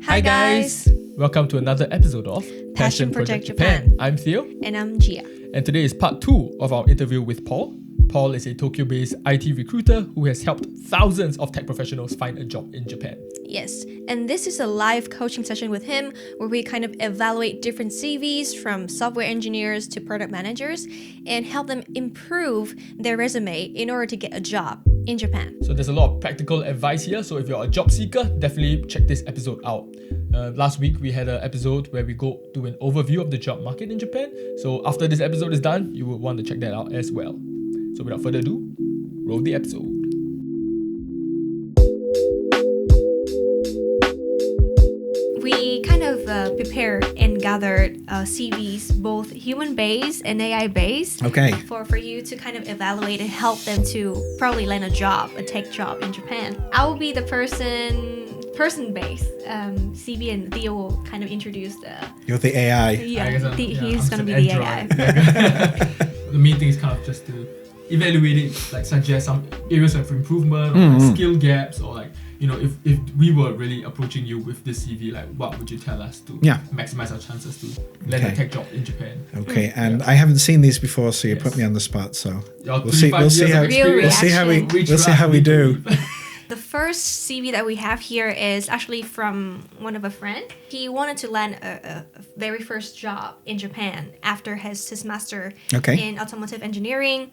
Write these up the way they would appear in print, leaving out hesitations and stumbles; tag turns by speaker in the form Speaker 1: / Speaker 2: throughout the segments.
Speaker 1: Hi guys!
Speaker 2: Welcome to another episode of
Speaker 1: Passion Project Japan.
Speaker 2: I'm Theo,
Speaker 1: And I'm Gia.
Speaker 2: and today is part 2 of our interview with Paul. Paul is a Tokyo-based IT recruiter who has helped thousands of tech professionals find a job in Japan.
Speaker 1: Yes, and this is a live coaching session with him where we kind of evaluate different CVs from software engineers to product managers and help them improve their resume in order to get a job in Japan.
Speaker 2: So there's a lot of practical advice here, so if you're a job seeker, definitely check this episode out. Last week we had an episode where we go do an overview of the job market in Japan, so after this episode is done, you will want to check that out as well. So without further ado, roll the episode.
Speaker 1: We kind of prepared and gathered CVs, both human-based and AI-based,
Speaker 3: Okay.
Speaker 1: for you to kind of evaluate and help them to probably land a job, a tech job in Japan. I will be the person-based CV, and Theo will kind of introduce the...
Speaker 3: You're the AI.
Speaker 1: He's going to be the AI.
Speaker 2: The main thing is kind of just to evaluate it, like suggest some areas of improvement or like skill gaps, or like, you know, if we were really approaching you with this CV, like what would you tell us to maximize our chances to land a tech job in Japan?
Speaker 3: Okay, and I haven't seen these before, so you put me on the spot. So we'll see how we do.
Speaker 1: The first CV that we have here is actually from one of a friend. He wanted to land a very first job in Japan after his master in automotive engineering.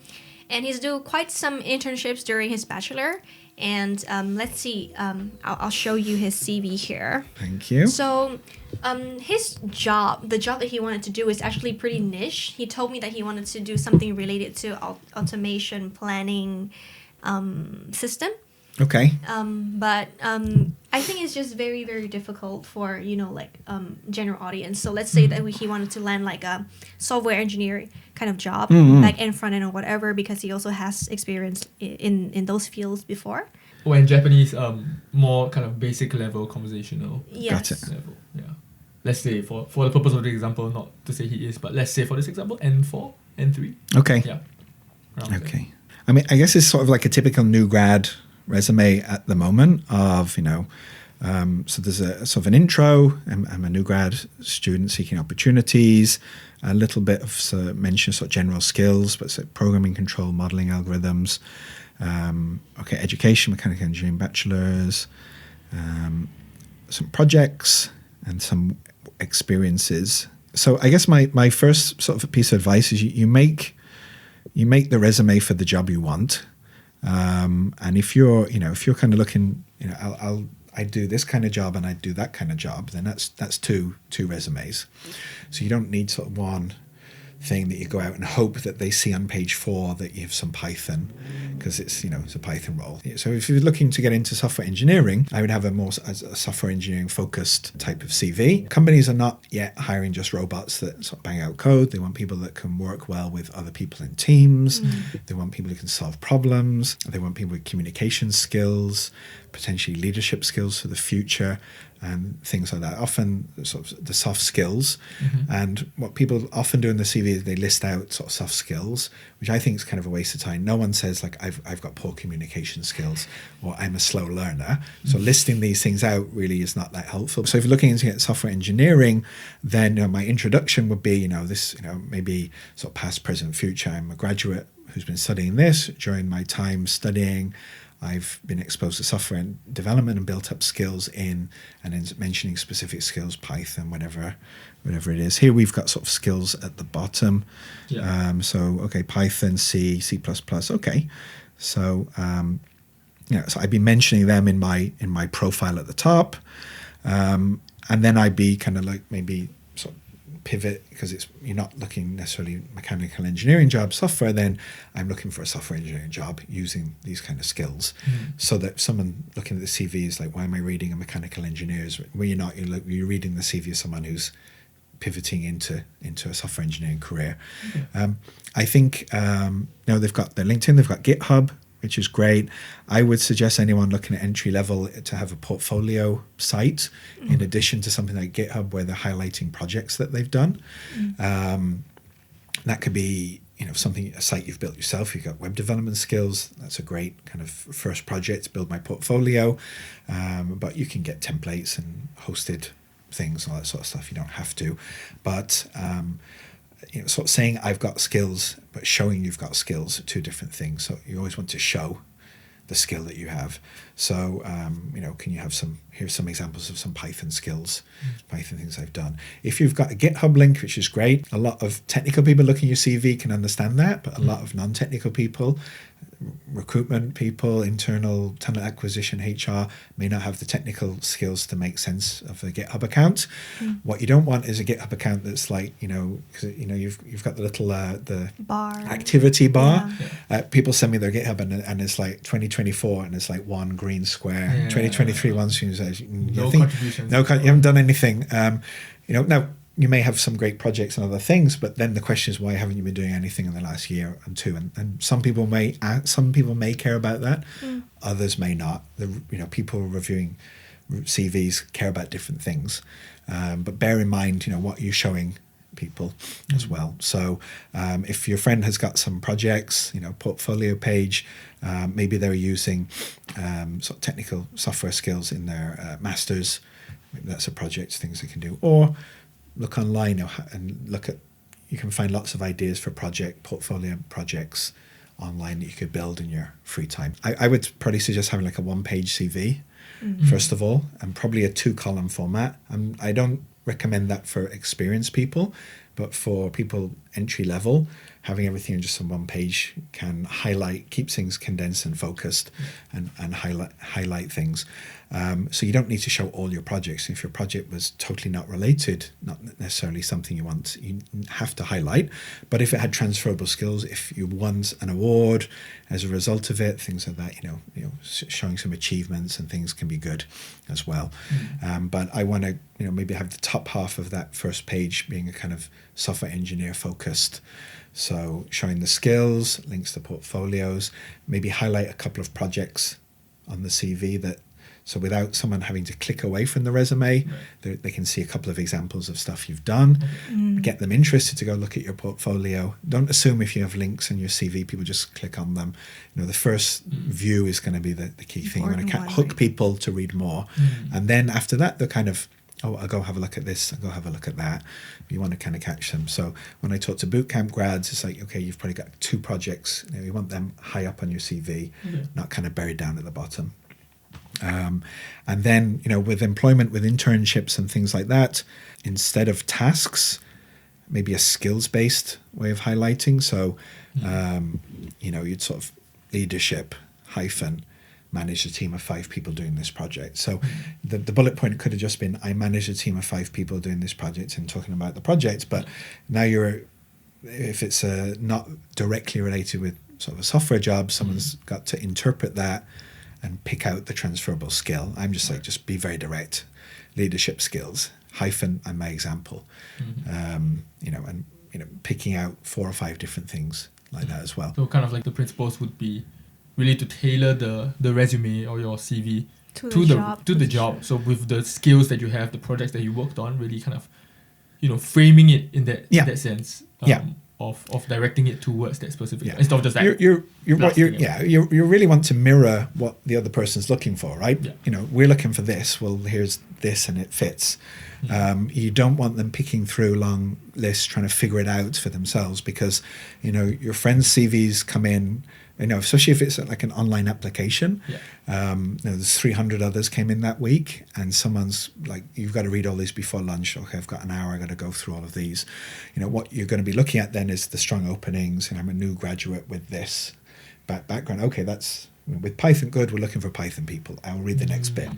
Speaker 1: And he's doing quite some internships during his bachelor. And let's see, I'll show you his CV here.
Speaker 3: Thank you.
Speaker 1: So his job, the job that he wanted to do is actually pretty niche. He told me that he wanted to do something related to automation planning system.
Speaker 3: Okay.
Speaker 1: But I think it's just very, very difficult for, general audience. So let's say that he wanted to land like a software engineer kind of job, like in front end or whatever, because he also has experience in those fields before.
Speaker 2: Or in Japanese, more kind of basic level conversational
Speaker 1: Yes.
Speaker 3: Got it.
Speaker 2: level. Yeah. Let's say for the purpose of the example, not to say he is, but let's say for this example, N4, N3.
Speaker 3: Okay.
Speaker 2: Yeah.
Speaker 3: Okay. I mean, I guess it's sort of like a typical new grad resume at the moment of, so there's a sort of an intro. I'm a new grad student seeking opportunities, a little bit of mention sort of general skills, but programming control, modeling algorithms, education, mechanical engineering bachelor's, some projects and some experiences. So I guess my first sort of piece of advice is you make the resume for the job you want. And if you're kind of looking, I do this kind of job and I do that kind of job, then that's two resumes. So you don't need sort of one thing that you go out and hope that they see on page 4 that you have some Python, because it's a Python role. So if you're looking to get into software engineering, I would have a software engineering focused type of CV. Companies are not yet hiring just robots that sort of bang out code. They want people that can work well with other people in teams. They want people who can solve problems. They want people with communication skills, potentially leadership skills for the future, and things like that. Often sort of the soft skills. And what people often do in the CV is they list out sort of soft skills, which I think is kind of a waste of time. No one says like, I've got poor communication skills, or I'm a slow learner. So listing these things out really is not that helpful. So if you're looking into software engineering, then my introduction would be, maybe sort of past, present, future. I'm a graduate who's been studying this. During my time studying, I've been exposed to software and development and built up skills and then mentioning specific skills, Python, whatever it is. Here we've got sort of skills at the bottom.
Speaker 2: Yeah.
Speaker 3: Python, C, C++. Okay. So, so I'd be mentioning them in my profile at the top. And then I'd be kind of like maybe sort of pivot, because you're not looking necessarily mechanical engineering job software, then I'm looking for a software engineering job using these kind of skills, so that someone looking at the CV is like, why am I reading a mechanical engineer's? Well, you're not. You're reading the CV of someone who's pivoting into a software engineering career. I think now they've got their LinkedIn, they've got GitHub, which is great. I would suggest anyone looking at entry level to have a portfolio site in addition to something like GitHub, where they're highlighting projects that they've done. That could be a site you've built yourself, you've got web development skills, that's a great kind of first project to build my portfolio. But you can get templates and hosted things and all that sort of stuff. You don't have to. But sort of saying I've got skills, but showing you've got skills are two different things. So you always want to show the skill that you have. So, can you have here's some examples of some Python skills, Python things I've done. If you've got a GitHub link, which is great, a lot of technical people looking at your CV can understand that, but a lot of non-technical people, recruitment people, internal talent acquisition, HR, may not have the technical skills to make sense of a GitHub account. What you don't want is a GitHub account that's like, because you've got the little the
Speaker 1: bar
Speaker 3: activity bar. People send me their GitHub and it's like 2024 and it's like one green square. 2023 one seems like
Speaker 2: no contributions.
Speaker 3: You haven't done anything. Now you may have some great projects and other things, but then the question is, why haven't you been doing anything in the last year and two? And some people may care about that, others may not. People reviewing CVs care about different things, but bear in mind, what you're showing people as well. So if your friend has got some projects, portfolio page, maybe they're using sort of technical software skills in their masters. Maybe that's a project, things they can do, or look online and you can find lots of ideas for portfolio projects online that you could build in your free time. I would probably suggest having like a one-page CV, first of all, and probably a 2-column format. I don't recommend that for experienced people, but for people entry level, having everything in just on one page can keep things condensed and focused and highlight things. So you don't need to show all your projects. If your project was totally not related, not necessarily something you have to highlight. But if it had transferable skills, if you won an award as a result of it, things like that, showing some achievements and things can be good as well. But I want to, maybe have the top half of that first page being a kind of software engineer focused. So showing the skills, links to portfolios, maybe highlight a couple of projects on the CV so without someone having to click away from the resume, they can see a couple of examples of stuff you've done, get them interested to go look at your portfolio. Don't assume if you have links in your CV, people just click on them. The first view is going to be the key thing. You want to hook people to read more. And then after that, they're kind of, I'll go have a look at this, I'll go have a look at that. You want to kind of catch them. So when I talk to bootcamp grads, it's like, okay, you've probably got 2 projects. You want them high up on your CV, not kind of buried down at the bottom. And then, with employment, with internships and things like that, instead of tasks, maybe a skills-based way of highlighting. So, you'd sort of leadership manage a team of 5 people doing this project. So the bullet point could have just been, I manage a team of 5 people doing this project and talking about the project. But now if it's not directly related with sort of a software job, someone's got to interpret that and pick out the transferable skill. I'm just like, just be very direct. Leadership skills, and my example. And picking out 4 or 5 different things like that as well.
Speaker 2: So kind of like the principles would be really to tailor the resume or your CV to the job. So with the skills that you have, the projects that you worked on, really kind of, framing it in that sense. Of directing it towards that specific instead of just like
Speaker 3: you really want to mirror what the other person's looking for, right? We're looking for this, well, here's this and it fits. You don't want them picking through long lists trying to figure it out for themselves, because your friends' CVs come in, especially if it's like an online application. There's 300 others came in that week, and someone's like, you've got to read all these before lunch. Okay, I've got an hour, I've got to go through all of these. What you're going to be looking at then is the strong openings, and I'm a new graduate with this background. Okay, that's with Python. Good, we're looking for Python people. I'll read the next bit.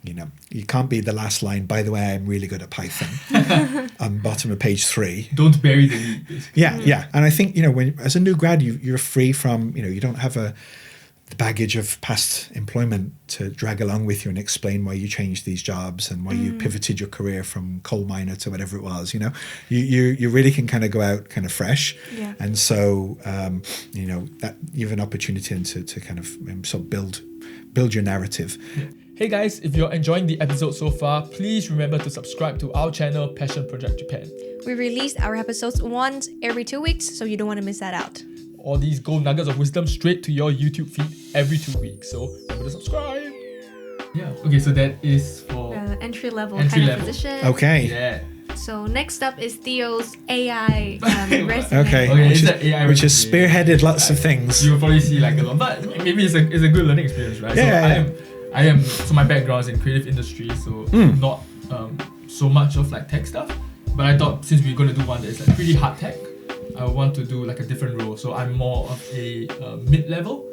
Speaker 3: You can't be the last line, by the way, I'm really good at Python, on bottom of page 3.
Speaker 2: Don't bury the lead, basically.
Speaker 3: And I think when as a new grad, you're free from you don't have the baggage of past employment to drag along with you and explain why you changed these jobs and why you pivoted your career from coal miner to whatever it was. You really can kind of go out kind of fresh. And so that you have an opportunity to kind of sort of build your narrative.
Speaker 2: Hey guys, if you're enjoying the episode so far, please remember to subscribe to our channel, Passion Project Japan.
Speaker 1: We release our episodes once every 2 weeks, so you don't want to miss that out.
Speaker 2: All these gold nuggets of wisdom straight to your YouTube feed every 2 weeks, so remember to subscribe. Yeah, okay, so that is for
Speaker 1: entry level
Speaker 2: Entry level.
Speaker 1: position.
Speaker 3: Okay.
Speaker 2: Yeah.
Speaker 1: So next up is Theo's AI resume.
Speaker 3: Okay.
Speaker 2: Okay,
Speaker 3: Which,
Speaker 2: it's
Speaker 3: is,
Speaker 2: an AI
Speaker 3: which has
Speaker 2: resume.
Speaker 3: spearheaded lots of things.
Speaker 2: You'll probably see like a lot, but maybe it's a good learning experience, right?
Speaker 3: Yeah,
Speaker 2: so I am. So my background is in creative industry, so not so much of like tech stuff. But I thought since we're going to do one that is like pretty hard tech, I want to do like a different role. So I'm more of a mid-level.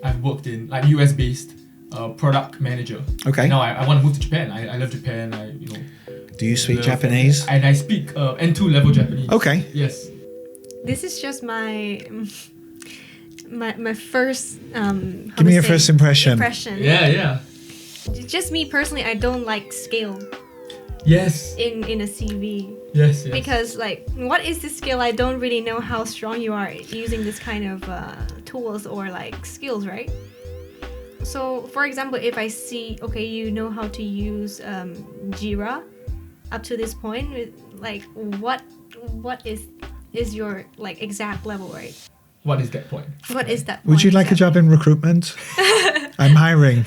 Speaker 2: I've worked in like US based product manager.
Speaker 3: Okay.
Speaker 2: Now I want to move to Japan. I love Japan.
Speaker 3: Do you speak Japanese?
Speaker 2: And I speak N2 level Japanese.
Speaker 3: Okay.
Speaker 2: Yes.
Speaker 1: This is just my first.
Speaker 3: Give me your first impression.
Speaker 2: Yeah.
Speaker 1: Just me personally, I don't like skill
Speaker 2: Yes.
Speaker 1: in a CV.
Speaker 2: Yes.
Speaker 1: Because like, what is the skill? I don't really know how strong you are using this kind of tools or like skills, right? So for example, if I see, okay, you know how to use Jira up to this point, like what is your like exact level, right?
Speaker 2: What is that point?
Speaker 1: What is that?
Speaker 3: Would you like a job in recruitment? I'm hiring.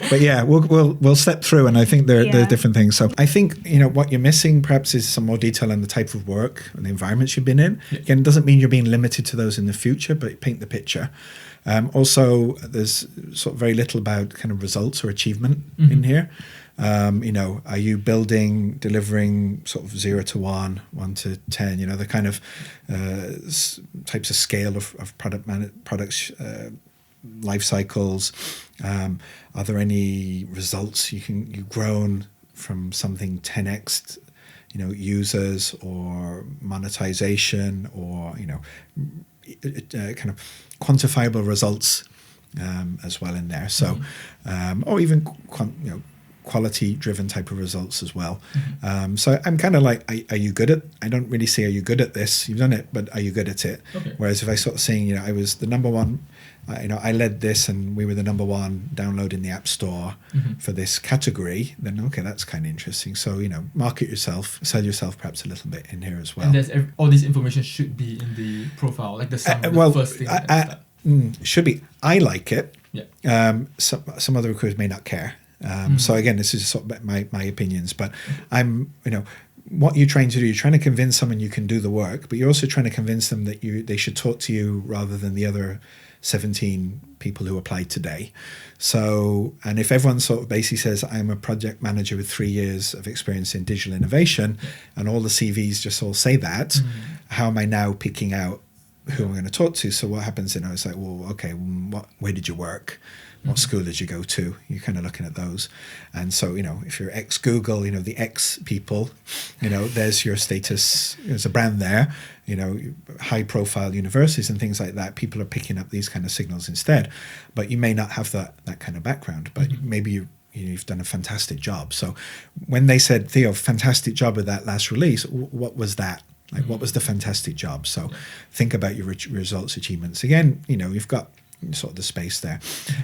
Speaker 3: But yeah, we'll step through, and I think there are different things. So I think what you're missing perhaps is some more detail on the type of work and the environments you've been in.
Speaker 2: Yeah.
Speaker 3: Again, it doesn't mean you're being limited to those in the future, but paint the picture. Also, there's sort of very little about kind of results or achievement in here. Are you delivering sort of 0 to 1, 1 to 10? The kind of types of scale of products life cycles. Are there any results you've grown from something 10x? Users or monetization or kind of quantifiable results as well in there. So, or even quality-driven type of results as well. So I'm kind of like, are you good at? I don't really say, are you good at this? You've done it, but are you good at it?
Speaker 2: Okay.
Speaker 3: Whereas if I sort of saying, I was the number one. I led this, and we were the number one download in the App Store for this category. Then okay, that's kind of interesting. So market yourself, sell yourself perhaps a little bit in here as well.
Speaker 2: And there's all this information should be in the profile, like the first thing.
Speaker 3: Should be. I like it.
Speaker 2: Yeah.
Speaker 3: Some other recruiters may not care. So again, this is sort of my opinions, but I'm what you're trying to do. You're trying to convince someone you can do the work, but you're also trying to convince them that they should talk to you rather than the other 17 people who applied today. So, and if everyone sort of basically says, I'm a project manager with 3 years of experience in digital innovation, and all the CVs just all say that, how am I now picking out who I'm going to talk to? So what happens, it's like, well, okay, where did you work? What school did you go to? You're kind of looking at those. And so, if you're ex-Google, the X people, there's your status. There's a brand there, high-profile universities and things like that. People are picking up these kind of signals instead. But you may not have that kind of background, but maybe you've done a fantastic job. So when they said, Theo, fantastic job with that last release, what was that? Like, what was the fantastic job? So think about your results, achievements. Again, you've got sort of the space there.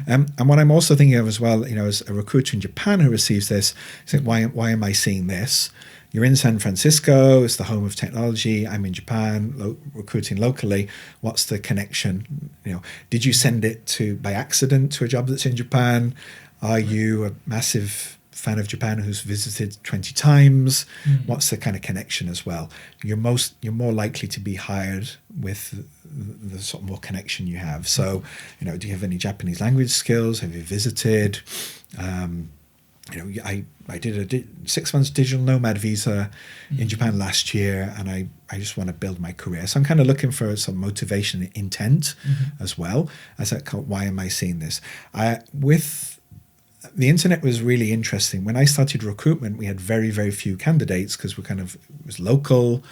Speaker 3: And what I'm also thinking of as well, as a recruiter in Japan who receives this, is like, why am I seeing this? You're in San Francisco, it's the home of technology. I'm in Japan, recruiting locally. What's the connection? Did you send it by accident to a job that's in Japan? Are you a massive fan of Japan who's visited 20 times? What's the kind of connection as well? You're more likely to be hired with the sort of more connection you have. So, do you have any Japanese language skills? Have you visited? I did a 6 months digital nomad visa in Japan last year, and I just want to build my career. So I'm kind of looking for some motivation and intent as well as why am I seeing this? The internet was really interesting. When I started recruitment, we had very, very few candidates because it was local.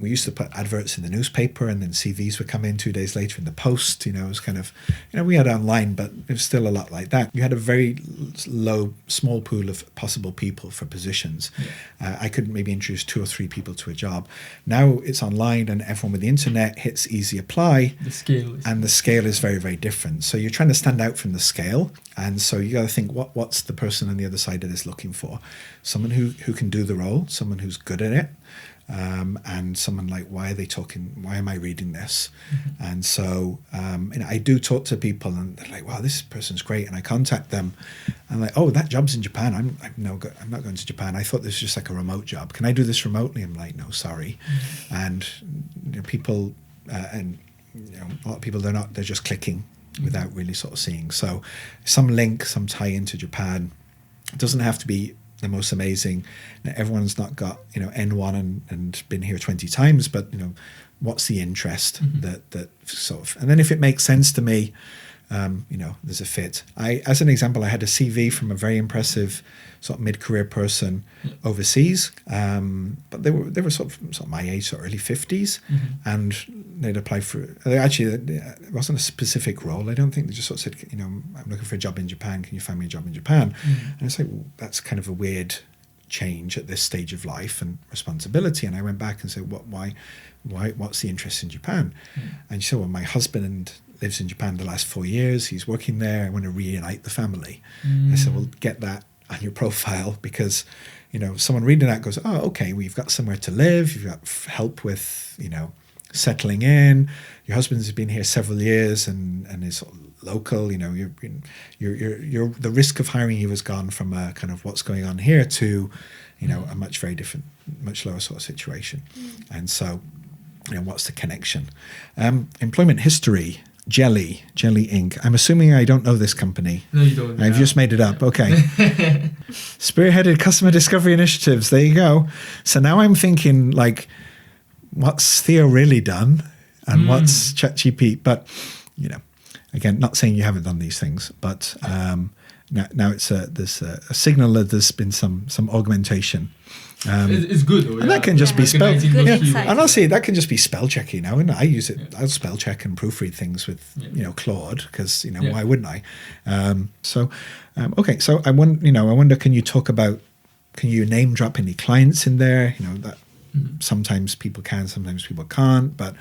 Speaker 3: We used to put adverts in the newspaper, and then CVs would come in 2 days later in the post. It was kind of, we had online, but it was still a lot like that. You had a very small pool of possible people for positions. I could maybe introduce 2 or 3 people to a job. Now it's online, and everyone with the internet hits easy apply.
Speaker 2: The scale is
Speaker 3: very, very different. So you're trying to stand out from the scale. And so you got to think, what's the person on the other side of this looking for? Someone who can do the role, someone who's good at it, and someone like, why are they talking? Why am I reading this? And so I do talk to people, and they're like, wow, this person's great. And I contact them, and like, oh, that job's in Japan. I'm not going to Japan. I thought this was just like a remote job. Can I do this remotely? I'm like, no, sorry. And people, and a lot of people, they're just clicking without really sort of seeing. So some link, some tie into Japan. It doesn't have to be the most amazing. Now, everyone's not got N1 and been here 20 times, but what's the interest that sort of, and then if it makes sense to me, there's a fit. As an example, I had a CV from a very impressive sort of mid-career person overseas, but they were sort of my age, sort of early 50s, and they'd applied for. It wasn't a specific role. I don't think they just sort of said, I'm looking for a job in Japan. Can you find me a job in Japan? And it's like, well, that's kind of a weird change at this stage of life and responsibility. And I went back and said, why? What's the interest in Japan? And she said, well, my husband lives in Japan the last 4 years. He's working there. I want to reunite the family. I said, well, get that on your profile, because someone reading that goes, oh, okay, well, you've got somewhere to live, you've got help with settling in, your husband's been here several years and is sort of local. You're the risk of hiring you has gone from a kind of what's going on here to a much very different, much lower sort of situation. And so what's the connection? Employment history. Jelly Inc. I'm assuming I don't know this company.
Speaker 2: No, you don't.
Speaker 3: I've just made it up. Okay. Spearheaded customer discovery initiatives. There you go. So now I'm thinking, like, what's Theo really done, and what's ChatGPT? But again, not saying you haven't done these things, but now there's a signal that there's been some augmentation.
Speaker 2: It's good, though,
Speaker 3: and that can just be spell.
Speaker 1: Insight.
Speaker 3: And honestly, that can just be spell checking now. And I use it. I'll spell check and proofread things with Claude, because why wouldn't I? Okay. So I wonder, can you name drop any clients in there? That sometimes people can, sometimes people can't. But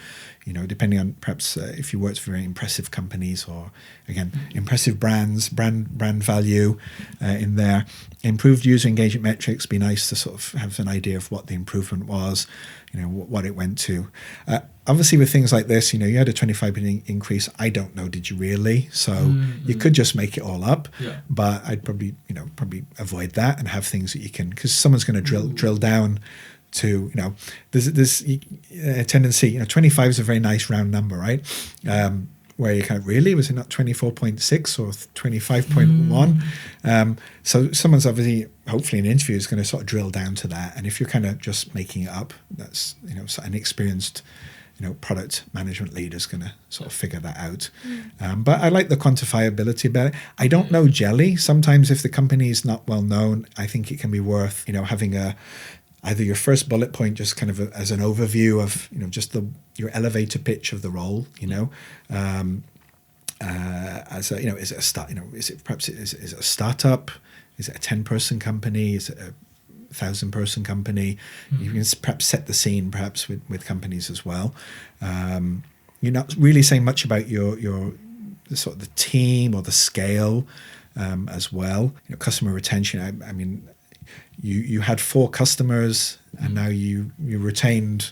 Speaker 3: depending on perhaps if you worked for very impressive companies, or again impressive brands, brand value in there. Improved user engagement metrics. Be nice to sort of have an idea of what the improvement was, what it went to. Obviously, with things like this, you had a 25% increase. I don't know, did you really? So you could just make it all up.
Speaker 2: Yeah.
Speaker 3: But I'd probably avoid that and have things that you can, because someone's going to drill down to, there's a tendency, 25 is a very nice round number, right? Where you kind of, really, was it not 24.6 or 25.1? So someone's obviously, hopefully in an interview, is going to sort of drill down to that. And if you're kind of just making it up, that's, an experienced, product management leader is going to sort of figure that out. But I like the quantifiability about it. I don't know Jelly. Sometimes if the company is not well known, I think it can be worth, having either your first bullet point, just kind of as an overview of, just your elevator pitch of the role, as a, is it a start, is it a startup? Is it a 10-person company? Is it a 1,000-person company? You can perhaps set the scene, perhaps with companies as well. You're not really saying much about the sort of the team or the scale as well. Customer retention. I mean, you had 4 customers, and now you retained.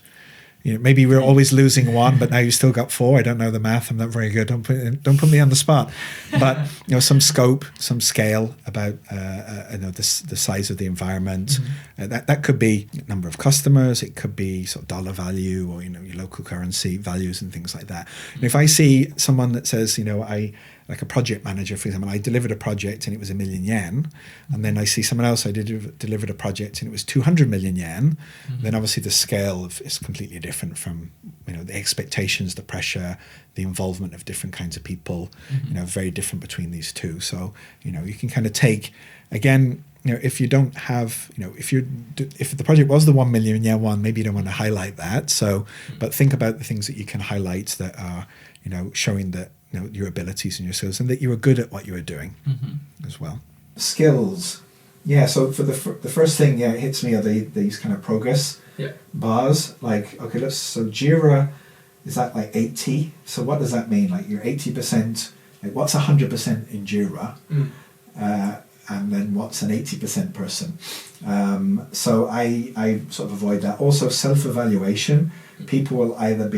Speaker 3: Maybe we're always losing one, but now you still got 4. I don't know the math. I'm not very good. Don't put me on the spot. But some scope, some scale about the size of the environment. That could be number of customers. It could be sort of dollar value, or your local currency values and things like that. And if I see someone that says, like a project manager, for example, I delivered a project and it was 1 million yen, and then I see someone else, I delivered a project and it was 200 million yen, then obviously the scale is completely different from, the expectations, the pressure, the involvement of different kinds of people, very different between these two. So, you can kind of take, again, if you don't have, if the project was the 1 million yen one, maybe you don't want to highlight that. So, but think about the things that you can highlight that are, showing that, your abilities and your skills, and that you were good at what you were doing as well. Skills. Yeah. So for the first thing, it hits me are these kind of progress bars. Like, okay, so Jira, is that like 80? So what does that mean? Like you're 80%, like what's 100% in Jira? And then what's an 80% person? So I sort of avoid that. Also self-evaluation. People will either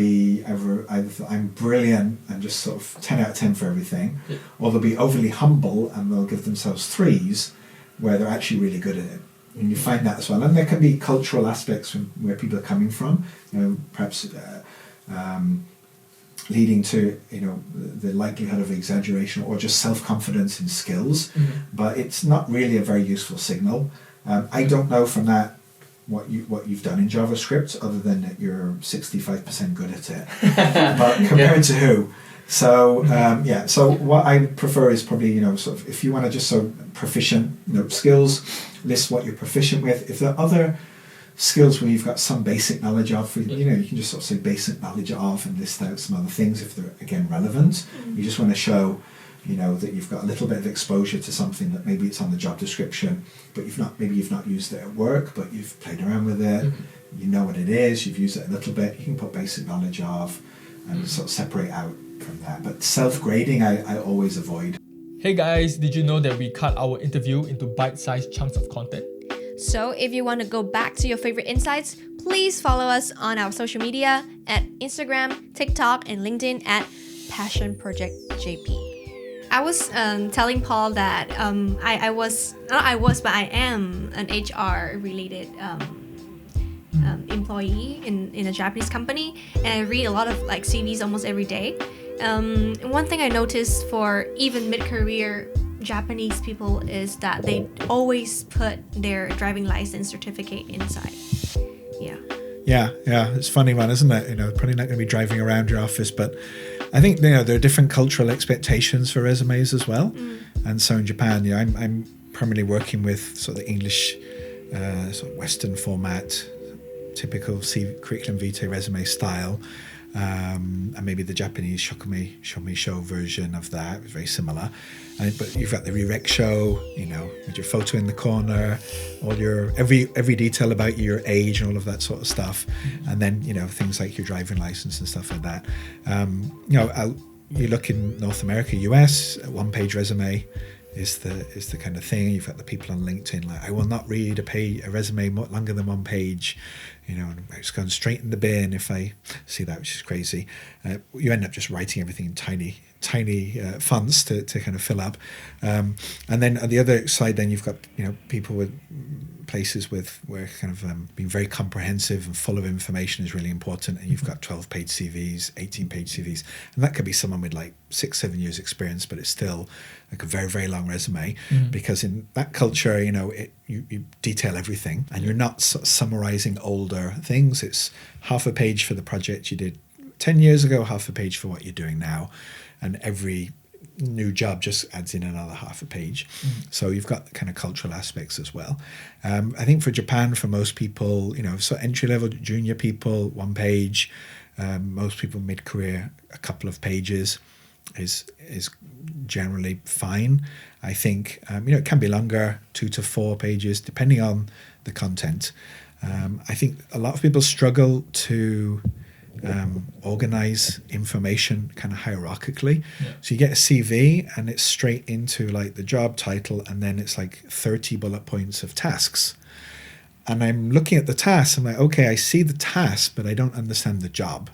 Speaker 3: I'm brilliant and just sort of 10 out of 10 for everything, or they'll be overly humble and they'll give themselves 3s where they're actually really good at it. And you find that as well. And there can be cultural aspects from where people are coming from, perhaps leading to, the likelihood of exaggeration or just self-confidence in skills. But it's not really a very useful signal. I don't know from that what you've done in JavaScript, other than that you're 65% good at it. But compared to who? So so what I prefer is probably, sort of, if you want to just proficient, skills, list what you're proficient with. If there are other skills where you've got some basic knowledge of, you can just sort of say basic knowledge of and list out some other things if they're, again, relevant. You just want to show, that you've got a little bit of exposure to something that maybe it's on the job description, but you've not used it at work, but you've played around with it. You know what it is, you've used it a little bit. You can put basic knowledge of and sort of separate out from that. But self-grading, I always avoid.
Speaker 2: Hey guys, did you know that we cut our interview into bite-sized chunks of content?
Speaker 1: So if you want to go back to your favorite insights, please follow us on our social media at Instagram, TikTok, and LinkedIn at Passion Project JP. I was telling Paul that I am an HR related employee in a Japanese company, and I read a lot of CVs almost every day. One thing I noticed for even mid-career Japanese people is that they always put their driving license certificate inside. Yeah,
Speaker 3: it's a funny one, isn't it? Probably not going to be driving around your office, but I think there are different cultural expectations for resumes as well. And so in Japan, I'm primarily working with sort of the English, sort of Western format, typical curriculum vitae resume style. And maybe the Japanese show version of that is very similar. But you've got the Rireksho, with your photo in the corner, all your every detail about your age and all of that sort of stuff, and then things like your driving license and stuff like that. You look in North America, US, a one-page resume is the kind of thing. You've got the people on LinkedIn like, I will not read a resume longer than one page, and it's going straight in the bin if I see that, which is crazy. You end up just writing everything in tiny fonts to kind of fill up. And then on the other side, then you've got people with places where kind of being very comprehensive and full of information is really important, and you've got 12-page CVs, 18-page CVs, and that could be someone with 6-7 years experience, but it's still a very, very long resume, because in that culture, you detail everything, and you're not summarizing older things. It's half a page for the project you did 10 years ago, half a page for what you're doing now, and every new job just adds in another half a page. So you've got the kind of cultural aspects as well. I think for Japan, for most people, so entry-level junior people, 1 page. Most people mid-career, a couple of pages is generally fine. I think it can be longer, 2 to 4 pages, depending on the content. I think a lot of people struggle to organize information kind of hierarchically. So you get a CV and it's straight into the job title, and then it's 30 bullet points of tasks. And I'm looking at the tasks, I'm like, okay, I see the task, but I don't understand the job.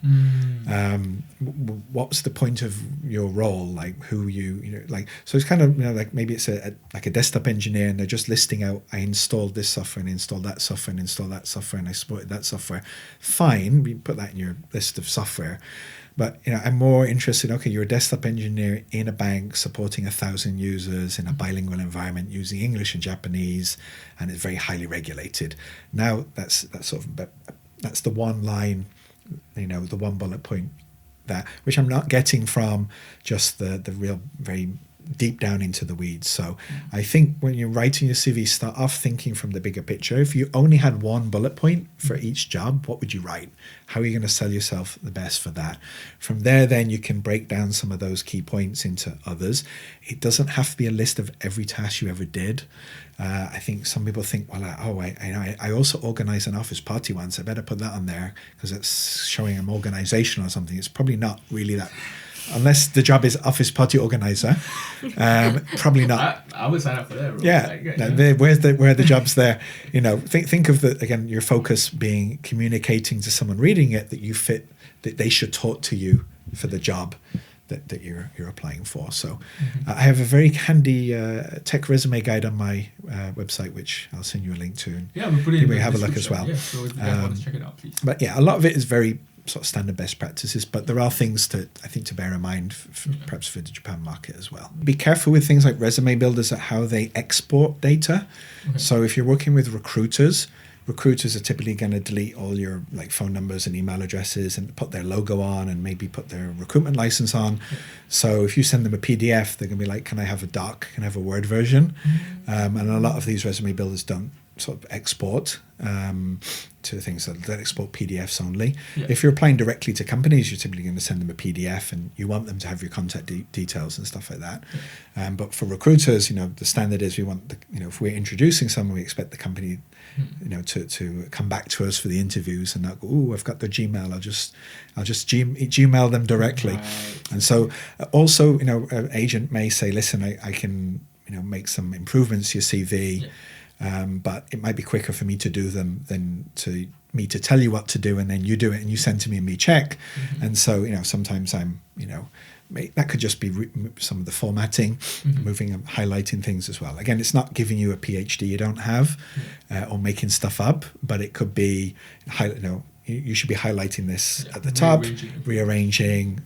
Speaker 3: What's the point of your role? Who so it's kind of, maybe it's a desktop engineer, and they're just listing out, I installed this software and installed that software and installed that software and I supported that software. Fine, we put that in your list of software. But I'm more interested, okay, you're a desktop engineer in a bank supporting 1,000 users in a bilingual environment using English and Japanese, and it's very highly regulated. Now that's the one line, the one bullet point, that which I'm not getting from just the real very deep down into the weeds. So I think when you're writing your CV, start off thinking from the bigger picture. If you only had one bullet point for each job, what would you write? How are you going to sell yourself the best for that? From there, then you can break down some of those key points into others. It doesn't have to be a list of every task you ever did. I think some people think, well, I also organized an office party once. I better put that on there because it's showing I'm organizational or something. It's probably not really that. Unless the job is office party organizer, probably not.
Speaker 2: I would sign up for that. Bro.
Speaker 3: Yeah, where are the jobs there? Think of your focus being communicating to someone reading it that you fit, that they should talk to you for the job that you're applying for. So I have a very handy tech resume guide on my website, which I'll send you a link to.
Speaker 2: Yeah, we'll put it in the
Speaker 3: have a look as well.
Speaker 2: Yeah, so if you guys want to check it out, please.
Speaker 3: But yeah, a lot of it is very sort of standard best practices, but there are things to bear in mind perhaps for the Japan market as well. Be careful with things like resume builders at how they export data. Okay. So if you're working with recruiters are typically going to delete all your like phone numbers and email addresses and put their logo on and maybe put their recruitment license on. Yeah. So if you send them a PDF, they're going to be like, can I have a doc? Can I have a Word version? And a lot of these resume builders don't sort of export to things that export PDFs only. Yeah. If you're applying directly to companies, you're typically going to send them a PDF and you want them to have your contact details and stuff like that. Yeah. But for recruiters, the standard is we want if we're introducing someone, we expect the company to come back to us for the interviews and not go, oh, I've got their Gmail, I'll just Gmail them directly. Right. And so also, an agent may say, listen, I can make some improvements to your CV. Yeah. But it might be quicker for me to do them than to me to tell you what to do and then you do it and you send to me and me check. And so sometimes I'm that could just be some of the formatting, moving and highlighting things as well. Again, it's not giving you a PhD you don't have or making stuff up, but it could be you should be highlighting this at the top, rearranging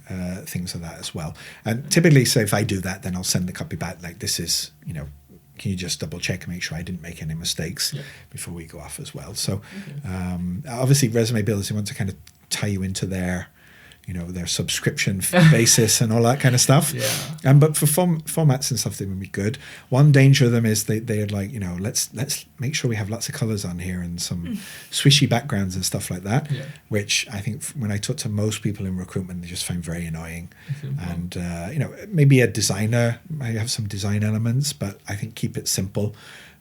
Speaker 3: things like that as well. And typically, so if I do that, then I'll send the copy back like this is can you just double check and make sure I didn't make any mistakes before we go off as well? So obviously resume builders, they want to kind of tie you into their subscription basis and all that kind of stuff. Yeah. But for formats and stuff, they would be good. One danger of them is they're like, let's make sure we have lots of colors on here and some swishy backgrounds and stuff like that, which I think when I talk to most people in recruitment, they just find very annoying. And, maybe a designer might have some design elements, but I think keep it simple.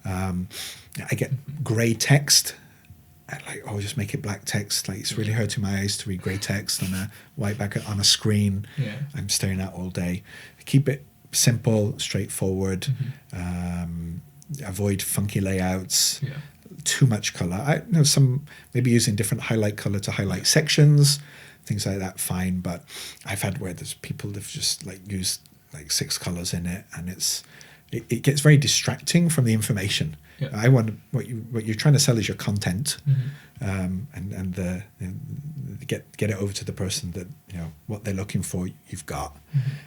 Speaker 3: I get gray text. Just make it black text. Like it's really hurting my eyes to read grey text on a white background on a screen. Yeah. I'm staring at all day. Keep it simple, straightforward. Avoid funky layouts. Yeah. Too much color. I know some maybe using different highlight color to highlight sections, things like that. Fine, but I've had where there's people that've just used 6 colors in it, and it gets very distracting from the information. Yeah. I want what you're trying to sell is your content, and get it over to the person that what they're looking for. You've got,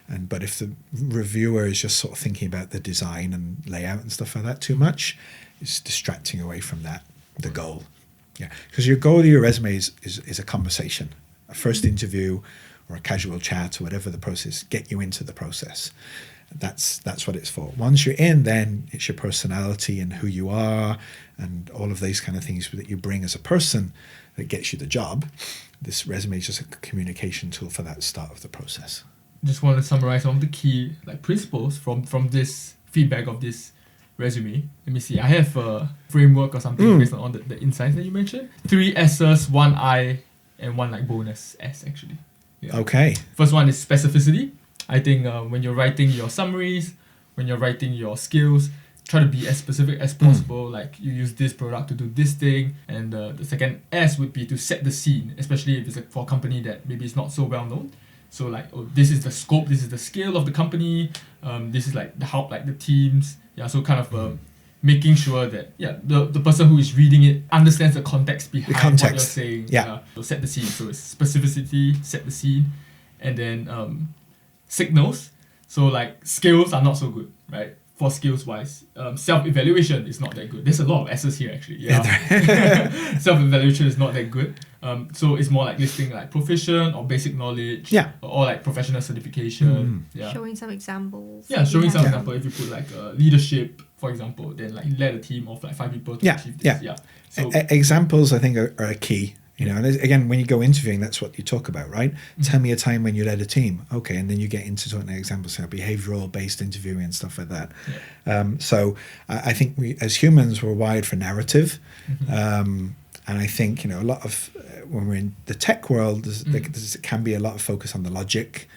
Speaker 3: but if the reviewer is just sort of thinking about the design and layout and stuff like that too much, it's distracting away from the goal. Yeah, because your goal of your resume is a conversation, a first interview, or a casual chat, or whatever the process. Get you into the process. That's what it's for. Once you're in, then it's your personality and who you are and all of these kind of things that you bring as a person that gets you the job. This resume is just a communication tool for that start of the process.
Speaker 2: Just want to summarize some of the key principles from this feedback of this resume. Let me see. I have a framework or something based on the insights that you mentioned. 3 S's, 1 I, and 1 bonus S actually. Yeah.
Speaker 3: Okay.
Speaker 2: First one is specificity. I think when you're writing your summaries, when you're writing your skills, try to be as specific as possible. Like you use this product to do this thing. And the second S would be to set the scene, especially if it's for a company that maybe is not so well known. So this is the scope, this is the scale of the company, this is the teams. Yeah, so kind of making sure that the person who is reading it understands the context behind what you're saying. Yeah. So set the scene. So it's specificity, set the scene, and then signals. So skills are not so good, right? for skills wise, self-evaluation is not that good. There's a lot of S's here actually. Yeah. Self-evaluation is not that good. So it's more like listing like proficient or basic knowledge.
Speaker 3: Yeah.
Speaker 2: Or like professional certification. Yeah.
Speaker 1: Showing some examples.
Speaker 2: Yeah, showing some example. If you put like leadership, for example, then like led a team of like 5 people to achieve this. Yeah. So
Speaker 3: examples I think are a key. You know, and again, when you go interviewing, that's what you talk about, right? Tell me a time when you led a team. Okay, and then you get into talking examples, behavioral-based interviewing and stuff like that. So I think we, as humans, we're wired for narrative. And I think, a lot of, when we're in the tech world, there can be a lot of focus on the logic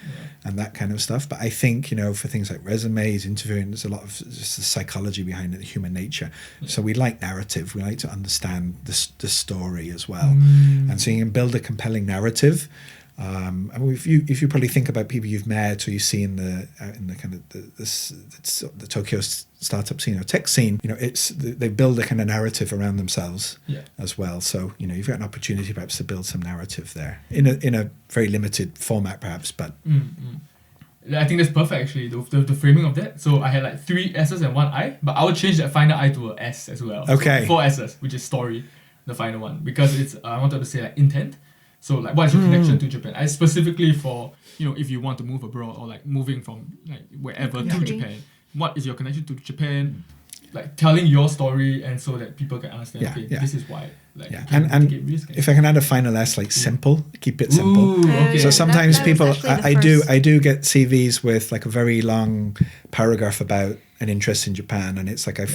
Speaker 3: and that kind of stuff. But I think, for things like resumes, interviewing, there's a lot of just the psychology behind it, the human nature. So we like narrative. We like to understand the story as well. And so you can build a compelling narrative. I mean, if you probably think about people you've met or you see in the kind of the Tokyo startup scene or tech scene, they build a kind of narrative around themselves as well. So you've got an opportunity perhaps to build some narrative there in a very limited format perhaps, but.
Speaker 2: I think that's perfect actually, the framing of that. So I had like 3 S's and 1 I, but I would change that final I to a S as well.
Speaker 3: Okay.
Speaker 2: So 4 S's, which is story, the final one, because it's I wanted to say like intent. So like, what is your connection to Japan? I specifically for, if you want to move abroad or like moving from like wherever to Japan, what is your connection to Japan? Like telling your story, and so that people can understand, this is why. Like,
Speaker 3: and if I can add a final S, like simple, keep it simple.
Speaker 2: Ooh, okay.
Speaker 3: So sometimes
Speaker 1: that
Speaker 3: people, I do get CVs with like a very long paragraph about an interest in Japan, and it's like I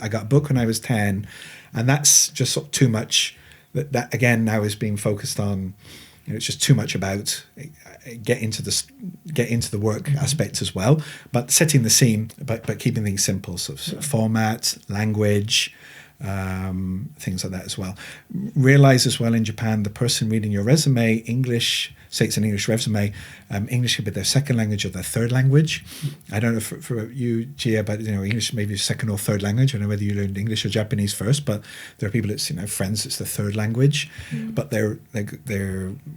Speaker 3: got a book when I was 10, and that's just sort of too much. That again now is being focused on, it's just too much about get into the work aspect as well, but setting the scene, but keeping things simple, so format, language, things like that as well. Realize as well in Japan, the person reading your resume, English, say it's an English resume, English could be their second language or their third language. I don't know for you, Gia, but English maybe second or third language. I don't know whether you learned English or Japanese first, but there are people that's friends, it's the third language, but they're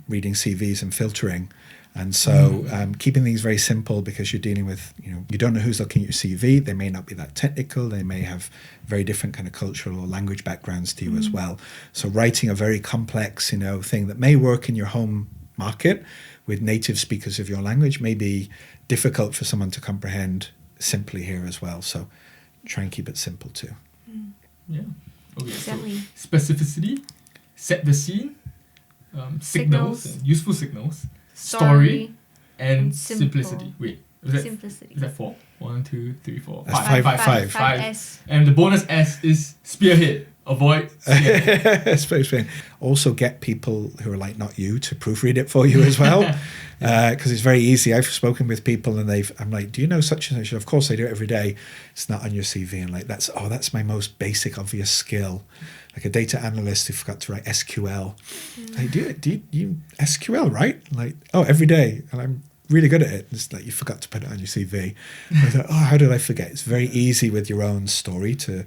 Speaker 3: reading CVs and filtering. And so keeping things very simple, because you're dealing with, you don't know who's looking at your CV. They may not be that technical. They may have very different kind of cultural or language backgrounds to you as well. So writing a very complex, thing that may work in your home market with native speakers of your language may be difficult for someone to comprehend simply here as well. So try and keep it simple too.
Speaker 2: Yeah. Okay.
Speaker 1: Exactly.
Speaker 2: So specificity, set the scene, signals, and useful signals. Story and simplicity. Wait, simplicity. Is that 4? 1, 2, 3, 4.
Speaker 3: That's
Speaker 1: 5 S.
Speaker 2: And the bonus S is spearhead. Avoid spearhead.
Speaker 3: Also get people who are like not you to proofread it for you as well, because it's very easy. I've spoken with people and I'm like, do you know such and such? Of course I do it every day. It's not on your CV, and like that's my most basic obvious skill. Like a data analyst who forgot to write SQL. Like, do you SQL, right? Like, every day. And I'm really good at it. It's like you forgot to put it on your CV. I was like, how did I forget? It's very easy with your own story to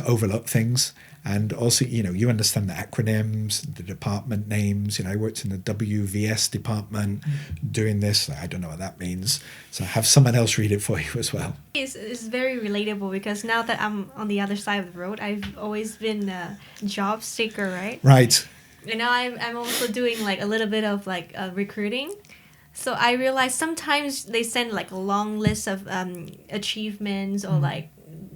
Speaker 3: overlook things. And also, you understand the acronyms, the department names. I worked in the WVS department doing this. I don't know what that means. So have someone else read it for you as well.
Speaker 1: It's very relatable, because now that I'm on the other side of the road, I've always been a job seeker, right?
Speaker 3: Right.
Speaker 1: And now I'm also doing like a little bit of like recruiting. So I realized sometimes they send like a long list of achievements or like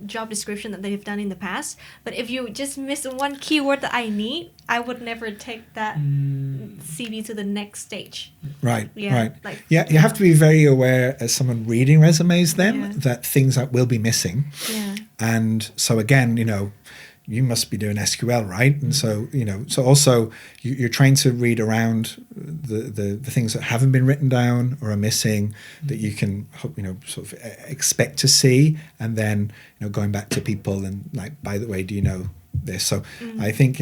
Speaker 1: job description that they've done in the past, but if you just miss one keyword that I need, I would never take that CV to the next stage.
Speaker 3: Right. You have to be very aware as someone reading resumes then that things that will be missing. And so again, you must be doing SQL, right? And so, so also you're trying to read around the things that haven't been written down or are missing that you can, sort of expect to see. And then, going back to people and like, by the way, do you know this? So I think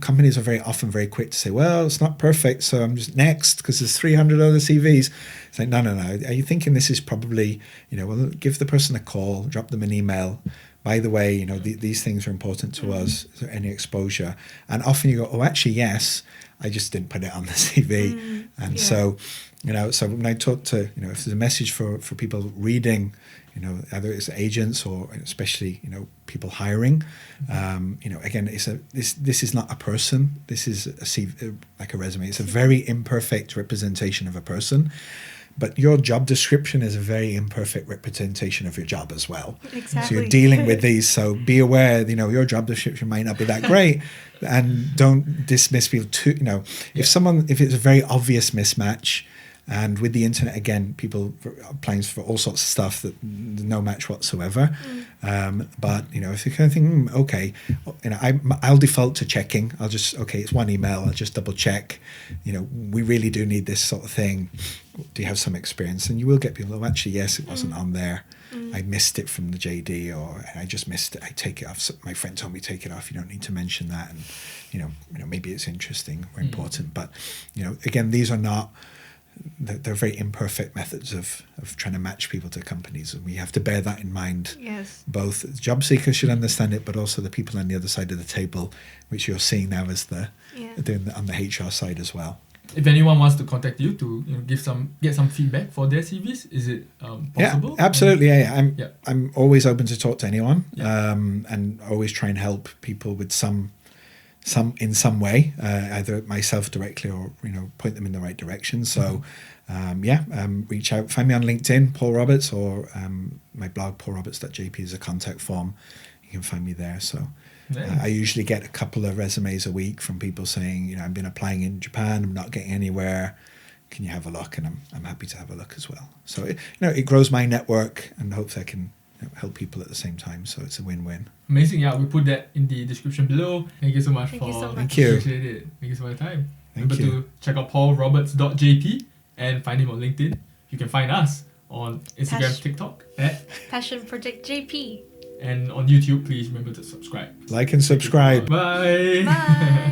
Speaker 3: companies are very often very quick to say, well, it's not perfect, so I'm just next because there's 300 other CVs. It's like, no. Are you thinking this is probably, well, give the person a call, drop them an email by the way, you know, these things are important to us. Is there any exposure? And often you go, oh, actually, yes, I just didn't put it on the CV. And so, you know, so when I talk to, you know, if there's a message for people reading, you know, either it's agents or especially, you know, people hiring, you know, again, this is not a person. This is a CV, like a resume. It's a very imperfect representation of a person. But your job description is a very imperfect representation of your job as well.
Speaker 1: Exactly.
Speaker 3: So you're dealing with these. So be aware, you know, your job description might not be that great, and don't dismiss people too. You know, if it's a very obvious mismatch, and with the internet again, people are applying for all sorts of stuff that no match whatsoever. But you know, if you kind of think, okay, you know, I'll default to checking. I'll just it's one email. I'll just double check. You know, we really do need this sort of thing. Do you have some experience? And you will get people, oh, actually, yes, it wasn't on there. I missed it from the JD, or I just missed it. I take it off. So my friend told me take it off. You don't need to mention that. And you know, maybe it's interesting or important. But you know, again, these are not. They're very imperfect methods of trying to match people to companies, and we have to bear that in mind.
Speaker 1: Yes.
Speaker 3: Both job seekers should understand it, but also the people on the other side of the table, which you're seeing now as doing on the HR side as well.
Speaker 2: If anyone wants to contact you to get some feedback for their CVs, is it possible?
Speaker 3: Yeah, absolutely. I'm always open to talk to anyone, and always try and help people with some in some way, either myself directly or point them in the right direction. So reach out, find me on LinkedIn, Paul Roberts, or my blog paulroberts.jp is a contact form. You can find me there. So I usually get a couple of resumes a week from people saying, I've been applying in Japan, I'm not getting anywhere, can you have a look? And I'm happy to have a look as well. So it grows my network, and hopefully I can help people at the same time, so it's a win-win.
Speaker 2: Amazing. We put that in the description below. Thank you so much.
Speaker 3: Thank you.
Speaker 2: Appreciate it. Thank you so much for your time.
Speaker 3: Thank
Speaker 2: Remember
Speaker 3: you.
Speaker 2: to check out paulroberts.jp and find him on LinkedIn. You can find us on Instagram, TikTok at
Speaker 1: Passion Project JP.
Speaker 2: And on YouTube, please remember to subscribe.
Speaker 3: Like and subscribe.
Speaker 2: Bye.
Speaker 1: Bye.